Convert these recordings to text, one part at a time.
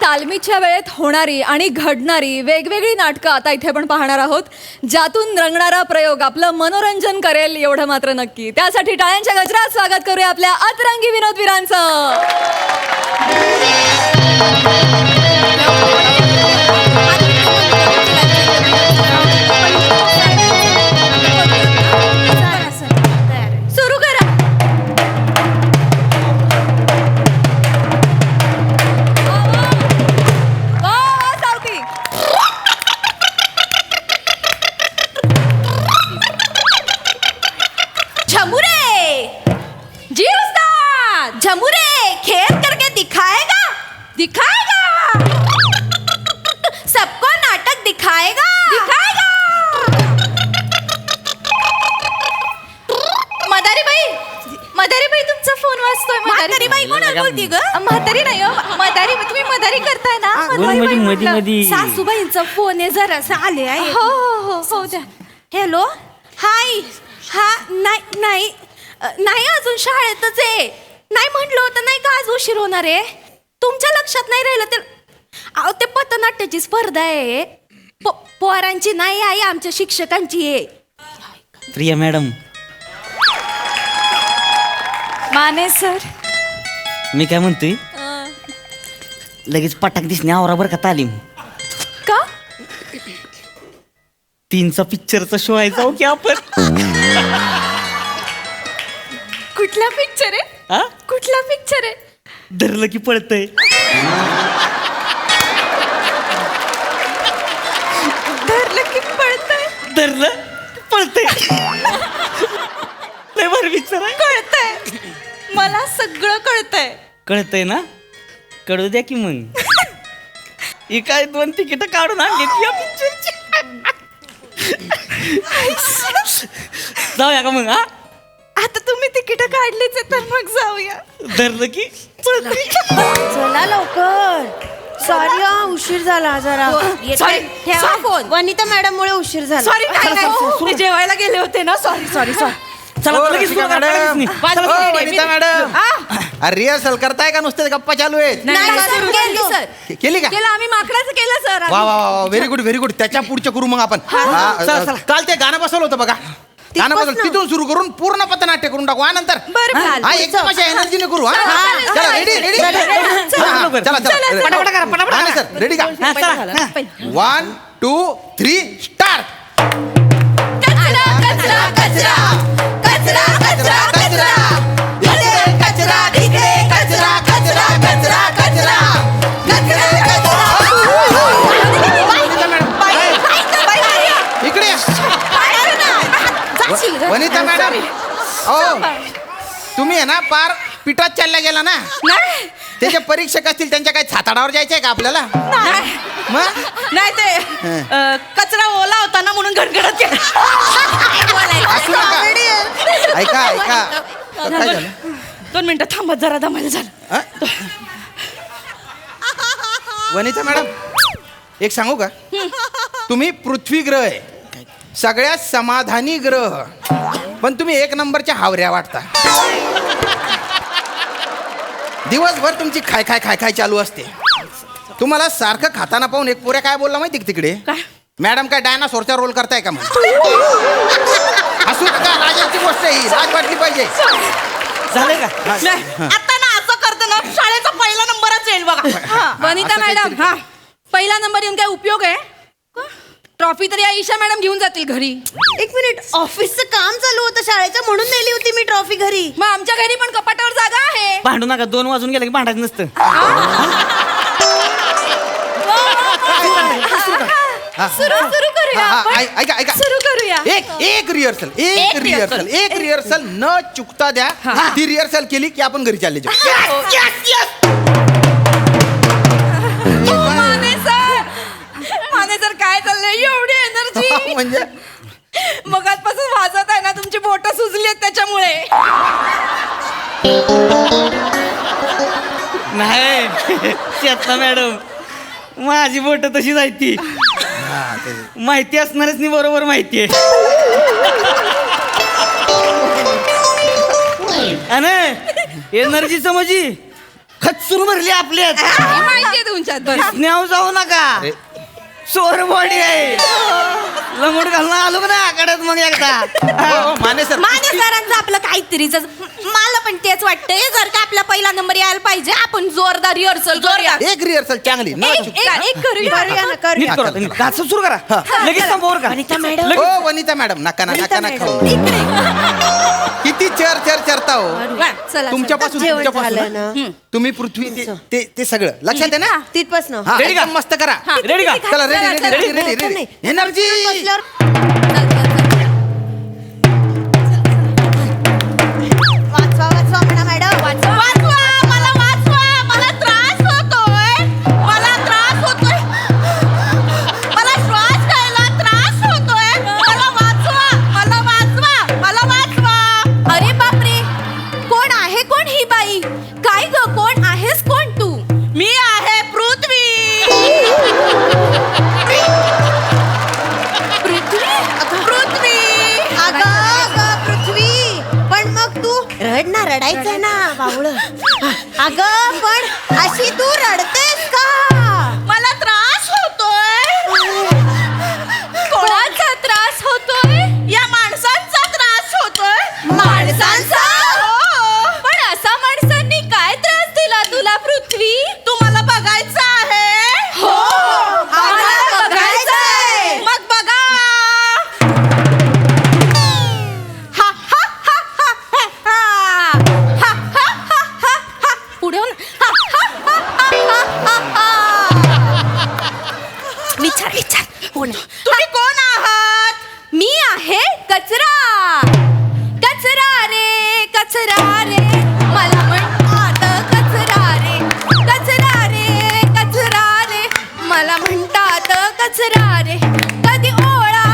तालमीच्या वेळेत होणारी आणि घडणारी वेगवेगळी नाटकं आता इथे आपण पाहणार आहोत, ज्यातून रंगणारा प्रयोग आपलं मनोरंजन करेल एवढं मात्र नक्की. त्यासाठी टाळ्यांच्या गजरात स्वागत करूया आपल्या अतरंगी विनोदवीरांचं. सुरू करा. सावती. झमुरे जी उस्ताद. झमुरे खेल करके दिखाएगा दिखाएगा सबको नाटक दिखाएगा दिखाएगा. मदारी बाई तुमचा फोन वाजतोय. म्हातारी बाई कोण बोलती ग? म्हातारी नाही हो, मदारी. तुम्ही मदारी करताय ना? सासूबाईंचा फोन आहे, जरासा आले आहे. हो हो हो द्या. हॅलो. हाय. हा नाही नाही नाही अजून शाळेतच आहे. नाही म्हटलं होतं नाही का आज उशीर होणार आहे. तुमच्या लक्षात नाही राहिलं तर अहो ते पथनाट्याची स्पर्धा आहे. पोरांची नाही आहे, आमच्या शिक्षकांची आहे. प्रिया मॅडम. माने सर. मी काय म्हणतोय, लगेच पटाक दिसणे आवरा बरं का तालीम. का? 3चा पिक्चरचा शो आहे, जाऊ की आपण. कुठला पिक्चर आहे? हा? कुठला पिक्चर आहे? धरलं की पळतय. धरलं की पळतंय. धरलं पळतय. लय भारी पिक्चर आहे. कळतंय मला, सगळं कळतंय. कळतंय ना? कळू द्या की मग. ही काय 2 तिकीट काढून आणली या पिक्चरची. जाऊया का मग? हा, आता तुम्ही तिकीट काढलीच आहे तर मग जाऊया. धरलं की पळतय. चला लवकर. सॉरी उशीर झाला जरा. सॉरी. ठेवा फोन. वनिता मॅडम मुळे उशीर झाला. सॉरी. नाही जेवायला गेले होते ना. Sorry sorry sorry. चला लगेच रसिका सुरू करा, मॅडम. लगेच नाही. हो, वनिता मॅडम. रिहर्सल करताय का नुसते गप्पा चालू आहेत? नाही सर, केली सर. केली का? केलं आम्ही, माकडाचं केलं सर. वा वा वा, व्हेरी गुड व्हेरी गुड. त्याच्या पुढच्या करू मग आपण. चला. काल ते गाणं बसवलं होतं बघा. गाणं बसवलं, तिथून सुरू करून पूर्ण पथनाट्य करून टाकू. नंतर बरं हा एकदम अशा एनर्जीने करू. हा चालेल, चला रेडी रेडी. चला चला पटापट करा, पटापट हा करा. सर रेडी का? हा, चला. 1 2 3 स्टार्ट. कचरा कचरा कचरा कचरा कचरा कचरा इकडे कचरा इकडे कचरा कचरा कचरा कचरा इकडे या. वनिता मॅडम, ओ तुम्ही आहे ना पार पिठात चालल्या गेला ना. नाही त्याचे परीक्षक असतील, त्यांच्या काही छाताडावर जायचंय का आपल्याला? मग नाही ते कचरा ओला होता ना म्हणून गडगडत केलं. असू नका. ऐका ऐका काय झालं? 2 मिनिटं थांबत, जरा दमायला झालं. हा? वनिता मॅडम एक सांगू का? तुम्ही पृथ्वी ग्रह आहे, सगळ्यात समाधानी ग्रह, पण तुम्ही 1 नंबरच्या हावऱ्या वाटता. दिवसभर तुमची खाय खाय खाय खाय चालू असते. तुम्हाला सारखं खाताना पाहून एक पोऱ्या काय बोलला माहिती का तिकडे? मॅडम काय डायनासोरचा रोल करताय का? मग असू नका, लाजाची गोष्ट ही, लाज वाटली पाहिजे. झालंय का? आता ना असं करतं ना, शाळेचा पहिला नंबरच येईल बघा. वनिता असं मॅडम, काहीतरी. हा पहिला नंबर येऊन काय उपयोग आहे? ट्रॉफी तरी ईशा मॅडम घेऊन जातील घरी. 1 मिनिट, ऑफिसचं काम चालू होतं शाळेचं म्हणून नेली होती मी ट्रॉफी घरी. मग आमच्या घरी पण कपाटावर जागा आहे. भांडू नका, 2 वाजून गेलं की भांडायचं नसतं. सुरू करूया हा, आपण. ऐका ऐका सुरू करूया. एक रिहर्सल न चुकता द्या. ती रिहर्सल केली की आपण घरी चालले जाऊ. माने सर काय चाललंय, एवढी एनर्जी म्हणजे मगाचपासून वाजत आहे ना, तुमची बोट सुजली आहेत त्याच्यामुळे. नाही चेतना मॅडम, माझी बोट तशी जायती. माहिती असणारच नाही, बरोबर माहिती आहे. एनर्जी समजी खचून भरली आपल्यात माहितीये तुमच्यात बरं न्याव जाऊ नका चोर बॉडी आहे लंगोट घालून आलो का नाही आकड्यात मग एकदा हो, माने सर माने सरांचं आपलं काहीतरीच मला पण तेच वाटतंय जर का आपला पहिला नंबर यायला पाहिजे आपण जोरदार रिहर्सल करूया एक रिहर्सल चांगली न चुक- एक करूया नीट करा नीट. घासं सुरू करा लगेच संपवर का लगेच. हो वनिता मॅडम नका खाऊ किती चरता हो चला तुमच्यापासून तुमच्यापासून तुम्ही पृथ्वी ते सगळं लक्षात आहे ना तिथपासून हा, Ready का? एकदम मस्त करा रेडी का चला रेडी चला, रेडी रेडी रेडी एनर्जी वाचवा वाचवा म्हणा मॅडम वाचवा मला वाचवा मला त्रास होतोय मला श्वास घ्यायला त्रास होतोय मला वाचवा अरे बापरे कोण आहे कोण ही बाई काय ग कोण आहेस कोण तू मी आहे पृथ्वी अगं पृथ्वी पण मग तू रडायचं ना बावळ अगं पण अशी तू रडतेस का मला त्रास होतोय कोणाचा त्रास होतोय या माणसांचा त्रास होतोय माणसांचा पण असा माणसांनी काय त्रास दिला तुला पृथ्वी तुम्हाला बघायचं आहे हो आम्हाला बघायचंय. मग बघा हा, हा, हा, हा, हा, हा. हा, हा, हा, हा, हा. पुढे हो ना. हा, हा, हा, हा, हा, हा. विचार कोण आहे? तुम्ही कोण आहात मी आहे कचरा कचरा रे मला म्हणतात कचरा रे मला म्हणतात कचरा रे कधी ओळा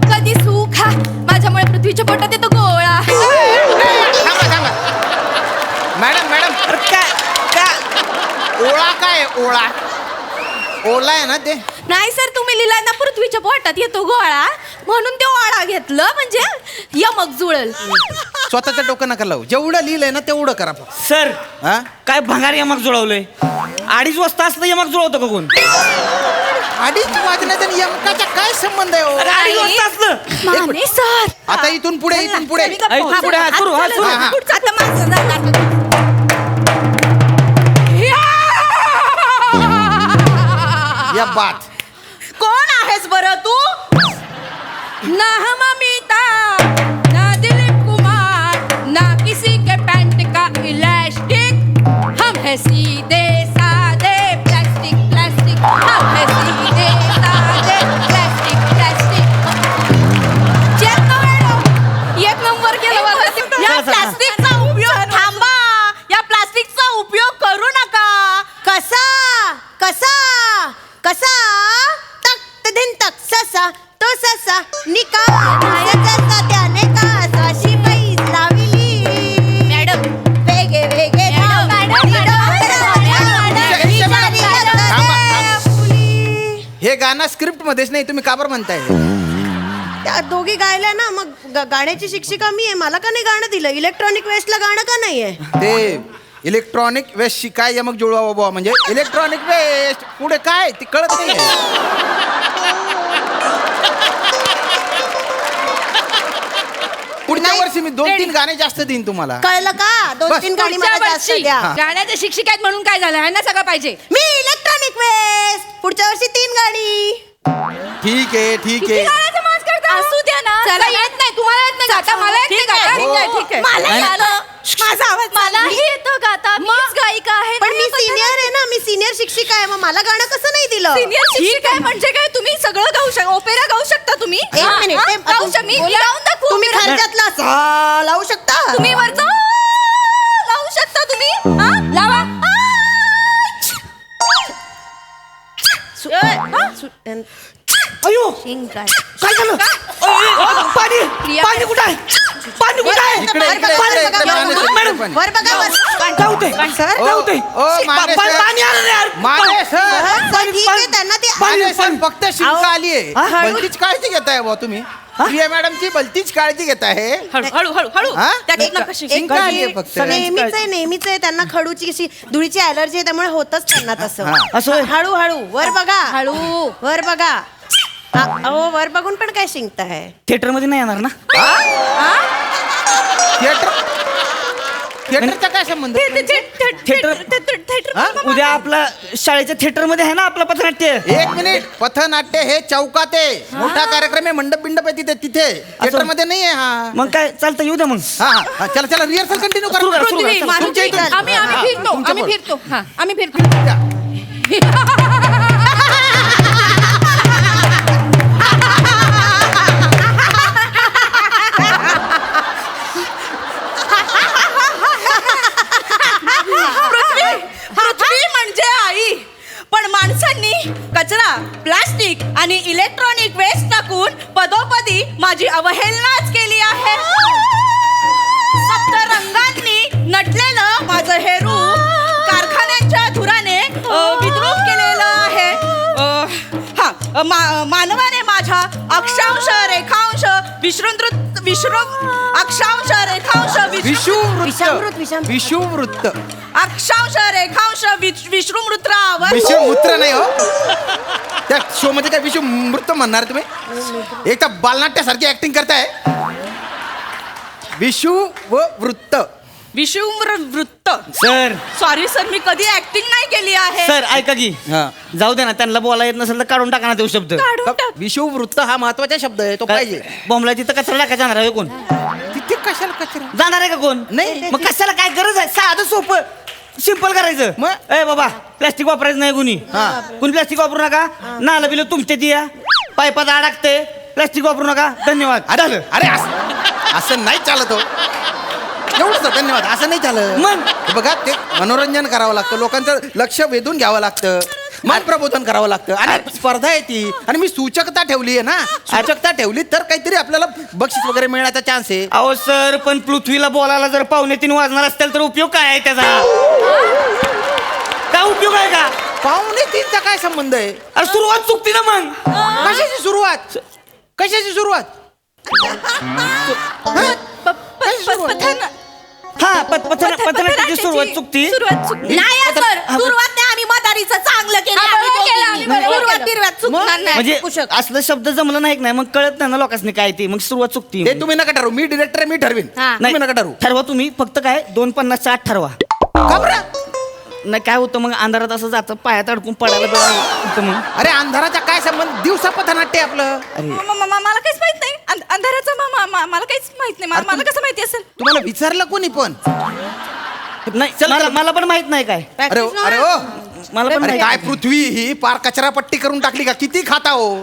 कधी सुखा माझ्यामुळे पृथ्वीच्या पोटात येतो गोळा थांबा मॅडम ओळा काय ओळा ओला आहे ना ते नाही सर तुम्ही लिहिलाय ना पृथ्वीच्या पोटात येतो गोळा म्हणून ते ओळा घेतलं म्हणजे यमक जुळल स्वतःचं डोकं नका लावू जेवढं लिहिलंय ना तेवढं करा सर हा काय भंगार यमक जुळवलंय 2:30 वाजता असलं यमक जुळवतं का कोण अडीच वाजण्याचा आणि यमकाचा काय संबंध आहे हो? 2:30 वाजता असलं माने सर आता इथून पुढे ऐ, इथून पुढे हा, सुरू. हा. आता माणसं जातात. या बात कोण आहेस बरं तू ना हम अमिताभ ना दिलीप कुमार ना किसी के पैंट का इलास्टिक हम है सीधे साधे प्लास्टिक हम है सीधे साधे प्लास्टिक एक नंबर केलं या प्लास्टिकचा उपयोग थांबा या प्लास्टिकचा उपयोग करू नका कसा तक दिन तक ससा तो ससा निकाल त्याने का अशी पैस लाविली मॅडम वेगे वेगे धाव. हे गाणं स्क्रिप्ट मध्येच नाही तुम्ही का बरं म्हणताय त्या दोघी गायल्या ना मग गाण्याची शिक्षिका मी आहे मला का नाही गाणं दिलं इलेक्ट्रॉनिक वेस्टला गाणं का नाही आहे ते इलेक्ट्रॉनिक वेस्ट शिकाय या मग जुळवा बुवा म्हणजे इलेक्ट्रॉनिक वेस्ट पुढे काय ते कळत नाही पुढच्या वर्षी मी 2-3 गाणे जास्त देईन तुम्हाला कळलं का बस. 2-3 गाणी मला जास्त द्या गाण्याच्या शिक्षिका आहेत म्हणून काय झालं ह्यांना सगळं पाहिजे मी इलेक्ट्रॉनिक वेस्ट पुढच्या वर्षी 3 गाणी ठीक आहे असू द्या ना चला. येत नाही तुम्हाला येत नाही गाता मला येत नाही गाता ठीक आहे. मला नाही. आलं. माझा आवाज मलाही येतो गाता मीच गायिका आहे पण मी सिनियर आहे ना मी सिनियर शिक्षिका आहे मग मला गाणं कसं नाही दिलं सिनियर शिक्षिका आहे म्हणजे काय तुम्ही सगळं गाऊ शकता ओपेरा गाऊ शकता तुम्ही एक हा, मिनिट, हा, ते- गाऊ तुम- शकता मी बोला. गाऊन दाखवू तुम्ही मी. खालच्यातला सा लावू शकता तुम्ही वरचा लावू शकता तुम्ही हा लावा अयो शिंग काय काय झालं पाणी कुठं आहे पाणी कुठं आहे इकडे, इकडे, पाणी- इकडे, इकडे, मॅडम, इकडे, मॅडम, पाणी. वर बघा वर जाऊ दे सर जाऊ दे ओ, माने सर. पाणी आलं रे यार माने सर सर, ठीक आहे त्यांना ते माझे सर फक्त शिंका आली आहे हा? भलतीच काळजी घेताय बुवा तुम्ही प्रिया मॅडमची भलतीच काळजी घेताय हळू हा? शिंका आली आहे फक्त. नेहमीच आहे त्यांना खडूची अशी धुळीची अलर्जी आहे त्यामुळे होतच त्यांना तसं हा. असं होय? हळूहळू वर बघा वर बघा अहो वर बघून पण काय शिंकताय थिएटर मध्ये नाही येणार ना थिएटरचा काय संबंध थिएटर उद्या आपला शाळेच्या थिएटर मध्ये आहे ना आपला पथनाट्य एक मिनिट पथनाट्य हे चौकात आहे मोठा कार्यक्रम आहे मंडप बिंडप आहे तिथे थिएटर मध्ये नाही आहे हा मग काय चालतं येऊ द्या मग हा चला चला रिहर्सल कंटिन्यू सुरू करा, करा सुरू करा. तुमच्या इथून. तुमच्या बोल. आम्ही फिरतो पृथ्वी म्हणजे आई पण माणसांनी कचरा प्लास्टिक आणि इलेक्ट्रॉनिक वेस्ट टाकून पदोपदी माझी अवहेलनाच केली आहे सप्त रंगांनी नटलेलं माझं हे रूप कारखान्यांच्या धुराने विद्रूप केलेलं आहे मानवाने माझ्या अक्षांश रेखांश अक्षांश रेखांश विषामृत. विषुववृत्त अक्षांश रेखांश विश्रुमृत्रावर विषुवमूत्र नाही हो त्या शो मध्ये काय विषुवमृत म्हणणार तुम्ही एक तर बालनाट्यासारखी ऍक्टिंग करताय विषुववृत्त विषुमृत सर सॉरी सर मी कधी ऍक्टिंग नाही केली आहे सर ऐका की जाऊ दे ना त्यांना बोला येत नसेल तर काढून टाका ना तो शब्द काढून टाक. विषुववृत्त हा महत्वाचा शब्द आहे तो पाहिजे बॉम्बला तिथं कचरा टाका जाणार आहे कोण तिथे कशाला कचरा जाणार आहे का कोण नाही. मग कशाला काय गरज आहे साधं सोपं सिंपल करायचं मग? ए बाबा प्लास्टिक वापरायचं नाही कुणी हा. कुणी प्लास्टिक वापरू नका नाला बिल तुमच्या दिया पायपात अडकते प्लास्टिक वापरू नका धन्यवाद झालं अरे असं नाही चालत हो एवढंच धन्यवाद असं नाही चालत मग? हे बघा ते मनोरंजन करावं लागतं लोकांचं लक्ष वेधून घ्यावं लागतं मन प्रबोधन करावं लागतं आणि स्पर्धा आहे ती आणि मी सूचकता ठेवली आहे ना सूचकता ठेवली तर काहीतरी आपल्याला बक्षीस वगैरे मिळण्याचा चान्स आहे अहो सर पण पृथ्वीला बोलायला जर 2:45 वाजणार असतील तर उपयोग काय आहे त्याचा काय उपयोग आहे का 2:45चा काय संबंध आहे अरे सुरुवात चुकती ना मग कशाची सुरुवात कशाची सुरुवात हा पथनाट्याची सुरुवात चुकती नाही सर सुरुवात नाही आम्ही मदारीचं चांगलं केलं म्हणजे असलं शब्द जमलं नाही नाही मग कळत नाही ना लोकांनी काय ते मग सुरुवात चुकती ते तुम्ही नका ठरवू मी डिरेक्टर मी ठरवीन तुम्ही नका ठरवू ठरवा तुम्ही फक्त काय 2:50च्या आत ठरवा का बरं? नाही काय होतं मग अंधारात असं जातं पायात अडकून पडायला होतं मग अरे अंधाराचा काय संबंध दिवसा पथनाट्य आहे आपलं मला काहीच माहित नाही अंधाराचं मला काहीच माहित नाही मला कसं माहिती असेल तुम्हाला विचारलं कोणी पण नाही मला पण माहित नाही काय अरे अरे ओ मला पण अरे माहित काय नाही. पृथ्वी ही पार कचरापट्टी करून टाकली का किती खाता हो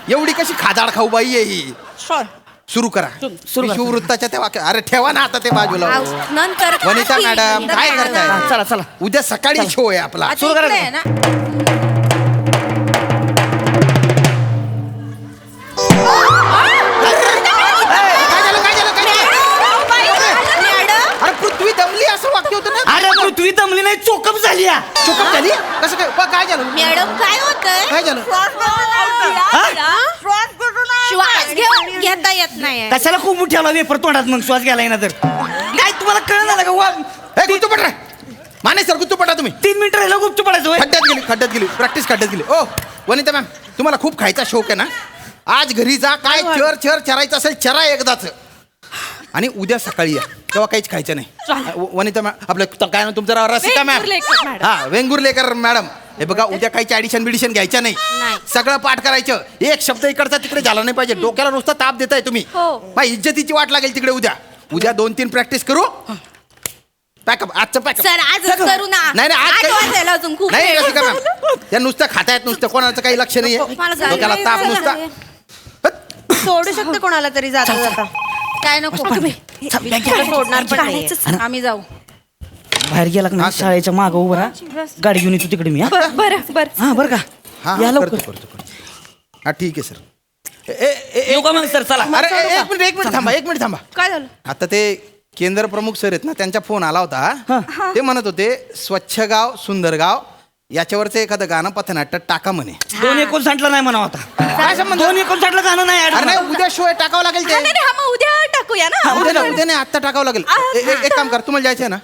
एवढी कशी खादाड खाऊ बाई आहे ही सुरू करा शिववृत्ताच्या त्या वाक्य अरे ठेवा ना आता ते बाजूला हो. नंतर वनिता मॅडम काय करताय हा, चला चला उद्या सकाळी शो आहे आपला सुरू करा इकडे आहे ना अरे पृथ्वी दमली असं वाक्य होतं ना अरे पृथ्वी दमली नाही चोकअप झाली या. चुकप झाली कसं काय काय झालं मॅडम काय होतंय काय झालं श्वास घेता येत नाही कशाला खूप मोठ्याला वेपर तोंडात मग श्वास घ्यायला ना तर काय तुम्हाला कळलं झालं का ए गुत्तू पटरा माने सर गुत्तू पटा तुम्ही 3 मिनिटं राहिलं गुपचूप पडायचं होय. खड्ड्यात गेली प्रॅक्टिस खड्ड्यात गेली ओ वनिता मॅम तुम्हाला खूप खायचा शौक आहे ना आज घरी जा काय चरायचं असेल चरा एकदाच आणि उद्या सकाळी या तेव्हा काहीच खायचं नाही वनिता मॅम आपलं काय ना तुमचं नाव रसिका मॅम वेंगुर्लेकर मॅडम. हा वेंगुर्लेकर मॅडम हे बघा उद्या काहीच ऍडिशन बिडिशन घ्यायच्या नाही सगळं पाठ करायचं एक शब्द इकडचा तिकडे झाला नाही पाहिजे डोक्याला नुसता ताप देताय तुम्ही इज्जतीची वाट लागेल तिकडे उद्या 2-3 प्रॅक्टिस करू पॅकअप आजचं पॅकअप सर आजच करू ना नाही नाही आज 8 काही- वाजायला अजून खूप नाही वेळ. रसिका मॅम त्या नुसतं खातायत नुसतं कोणाचं काही लक्ष नाहीये मला जायला डोक्याला ताप जायला नुसता सोडू शकते कोणाला तरी जाता जाता काय नको सोडणार पण नाहीये. आम्ही जाऊ बाहेर गेला का नाही शाळेच्या मागं उभं राहा गाडी घेऊन येतो तिकडे मी हा बरं हा बरं का हा या करतो लवकर करतो हा ठीक आहे सर येऊ का मग सर चला अरे एक मिनिट थांबा काय झालं आता ते केंद्र प्रमुख सर आहेत ना त्यांचा फोन आला होता ते म्हणत होते स्वच्छ गाव सुंदर गाव याच्यावरचं एखादं गाणं पथनाट्यात टाका म्हणे. 259 नाही म्हणा होता. काय संबंध? 259 गाणं नाही add अरे नाही, म्हणा. उद्या शो आहे, टाकावं लागेल ते. नाही, मग उद्या टाकूया ना. उद्या नाही, आत्ता टाकावं लागेल. एक काम कर, तुम्हाला जायचं आहे ना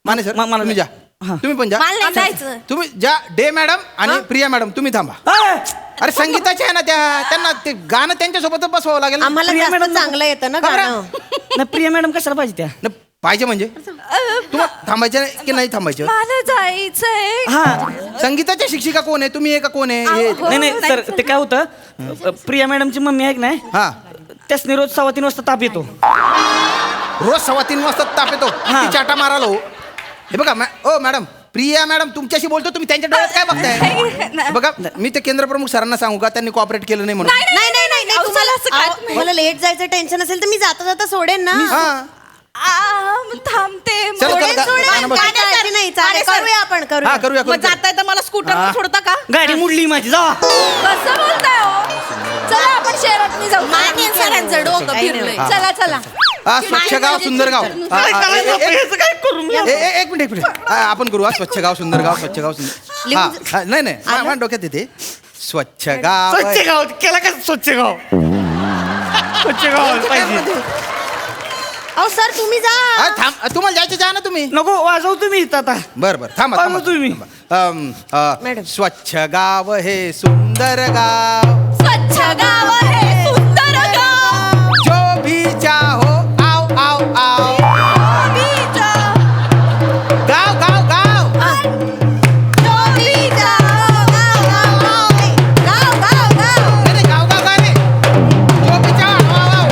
माने सर, मला तुम्ही जा. हा. तुम्ही पण जा. मला नाही जायचं. तुम्ही जा. डे मॅडम आणि प्रिया मॅडम तुम्ही थांबा. ए, अरे संगीताचे आहे ना त्यांना ते गाणं त्यांच्यासोबतच बसवावं लागेल ना. आम्हाला प्रिया जास्त मॅडम चांगलं येतं ना का बरं? गाणं. नाही प्रिया मॅडम कशाला पाहिजे त्या? न, पाहिजे म्हणजे तुम्हाला थांबायचं की नाही थांबायचं? मला जायचंय. हा संगीताच्या शिक्षिका कोण आहे? तुम्ही आहे का कोण आहे? हे नाही नाही सर ते काय होतं प्रिया मॅडमची मम्मी आहे की नाही हा, त्यासनी रोज 3:15 वाजता ताप येतो. रोज 3:15 वाजता ताप येतो. हा. ती चाटा मारायला हो. हे बघा ओ मॅडम, प्रिया मॅडम तुमच्याशी बोलतो, तुम्ही त्यांच्या डोळ्यात काय बघताय? बघा मी ते केंद्र प्रमुख सरांना सांगू का त्यांनी कॉपरेट केलं नाही म्हणून? नाही नाही नाही नाही, तुम्हाला अहो, मला लेट जायचं टेन्शन असेल तर मी जाता जाता सोडेन ना. हा थांबते. चला, सोडेन, चला, सोडेन. गाणं बघ. गाण्यासाठी नाही, चालेल, गाण्यासाठी. करूया आपण हा करूया. करूया मग करूया. जाताय तर मला स्कूटर सोडता का? गाडी मुडली माझी जा. कसं बोलताय हो? चला आपण शहरात जाऊ. मान्य सरांचं डोकं फिरलंय. हा. चला चला. हा, स्वच्छ गाव सुंदर गाव. हा, काय हा, करायचं ए- आता? ए- याचं काय करू मी? एक मिनिट हा, आपण करू. हा, स्वच्छ गाव सुंदर गाव, स्वच्छ गाव सुंदर. हा, हा, नाही नाही माझ्या डोक्यात येते स्वच्छ गाव. स्वच्छ गाव केला का स्वच्छ गाव? स्वच्छ गाव पाहिजे. अहो सर तुम्ही जा. हा, थांब, तुम्हाला जायचं जा ना तुम्ही. नको वाजव तुम्ही इथं आता. बर बर थांबा वाजव थांबा. तुम्ही. मॅडम. स्वच्छ गाव हे सुंदर गाव, स्वच्छ गाव आहे सुंदर गाव. जो भी चाहो आओ आओ आओ. गाव गाव गाव. नाही, नाही, गाव गाव गाव नाही. जो भी चाहो आओ आओ.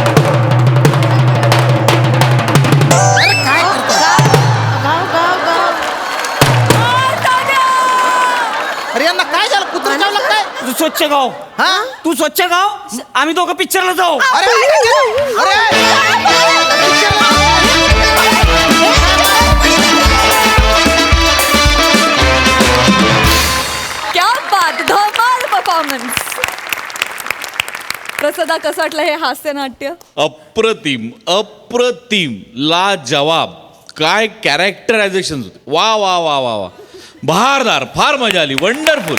अरे काय करतो? अरे यांना काय झालं? कुत्र चावलं काय? तू स्वच्छ गाव. हा? तू स्वच्छ गाव आम्ही दोघं पिक्चरला जाऊ. अरे क्या बात, धमाल परफॉर्मन्स. प्रसादा कसं वाटलं हे हास्य नाट्य? अप्रतिम अप्रतिम लाजवाब. काय कॅरेक्टरायझेशन होते. वा वा वा वा वा, बहारदार. फार मजा आली. वंडरफुल.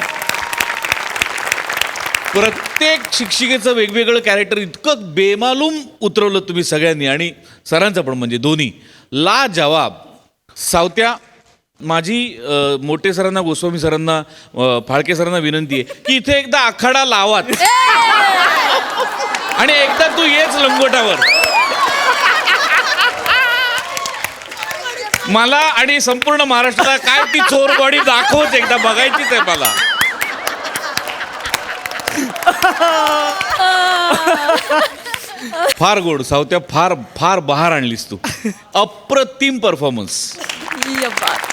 प्रत्येक शिक्षिकेचं वेगवेगळं कॅरेक्टर इतकं बेमालूम उतरवलं तुम्ही सगळ्यांनी, आणि सरांचं पण म्हणजे दोन्ही लाजवाब. सावत्या, माझी मोठे सरांना, गोस्वामी सरांना, फाळके सरांना विनंती आहे की इथे एकदा आखाडा लावात आणि एकदा तू येच लंगोटावर. मला आणि संपूर्ण महाराष्ट्राला काय ती चोर बॉडी दाखवच एकदा, बघायचीच आहे मला. फार गोड सावत्या, फार फार बहार आणलीस तू. अप्रतिम परफॉर्मन्स. ये बात.